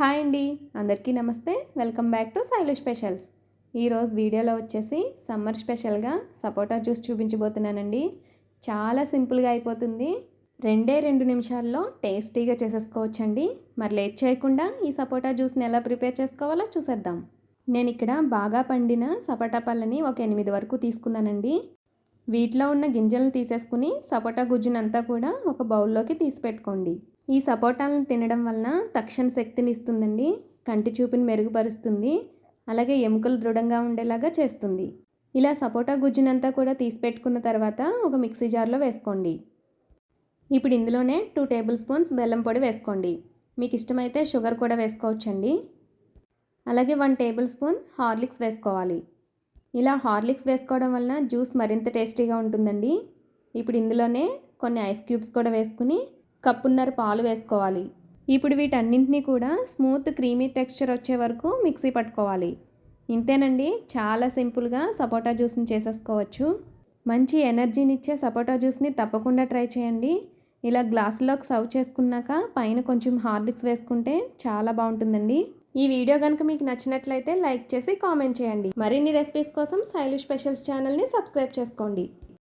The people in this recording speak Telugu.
హాయ్ అండి, అందరికీ నమస్తే. Welcome back to Shailu specials. ఈరోజు వీడియోలో వచ్చేసి సమ్మర్ స్పెషల్గా సపోటా జ్యూస్ చూపించబోతున్నానండి. చాలా సింపుల్గా అయిపోతుంది. 2 నిమిషాల్లో టేస్టీగా చేసేసుకోవచ్చండి. మరి లేట్ చేయకుండా ఈ సపోటా జ్యూస్ని ఎలా ప్రిపేర్ చేసుకోవాలో చూసేద్దాం. నేను ఇక్కడ బాగా పండిన సపోటా పళ్ళని ఒక 8 వరకు తీసుకున్నానండి. వీటిలో ఉన్న గింజలను తీసేసుకుని సపోటా గుజ్జునంతా కూడా ఒక బౌల్లోకి తీసి పెట్టుకోండి. ఈ సపోటాలను తినడం వలన తక్షణ శక్తిని ఇస్తుందండి. కంటి చూపుని మెరుగుపరుస్తుంది. అలాగే ఎముకలు దృఢంగా ఉండేలాగా చేస్తుంది. ఇలా సపోటా గుజ్జునంతా కూడా తీసి పెట్టుకున్న తర్వాత ఒక మిక్సీ జార్లో వేసుకోండి. ఇప్పుడు ఇందులోనే 2 టేబుల్ స్పూన్స్ బెల్లం పొడి వేసుకోండి. మీకు ఇష్టమైతే షుగర్ కూడా వేసుకోవచ్చండి. అలాగే 1 టేబుల్ స్పూన్ హార్లిక్స్ వేసుకోవాలి. ఇలా హార్లిక్స్ వేసుకోవడం వలన జ్యూస్ మరింత టేస్టీగా ఉంటుందండి. ఇప్పుడు ఇందులోనే కొన్ని ఐస్ క్యూబ్స్ కూడా వేసుకుని కప్పున్నర పాలు వేసుకోవాలి. ఇప్పుడు వీటన్నింటినీ కూడా స్మూత్ క్రీమీ టెక్స్చర్ వచ్చే వరకు మిక్సీ పట్టుకోవాలి. ఇంతేనండి, చాలా సింపుల్గా సపోటా జ్యూస్ని చేసేసుకోవచ్చు. మంచి ఎనర్జీనిచ్చే సపోటా జ్యూస్ని తప్పకుండా ట్రై చేయండి. ఇలా గ్లాసులోకి సర్వ్ చేసుకున్నాక పైన కొంచెం హార్లిక్స్ వేసుకుంటే చాలా బాగుంటుందండి. ఈ వీడియో కనుక మీకు నచ్చినట్లయితే లైక్ చేసి కామెంట్ చేయండి. మరిన్ని రెసిపీస్ కోసం శైలు స్పెషల్స్ ఛానల్ని సబ్స్క్రైబ్ చేసుకోండి.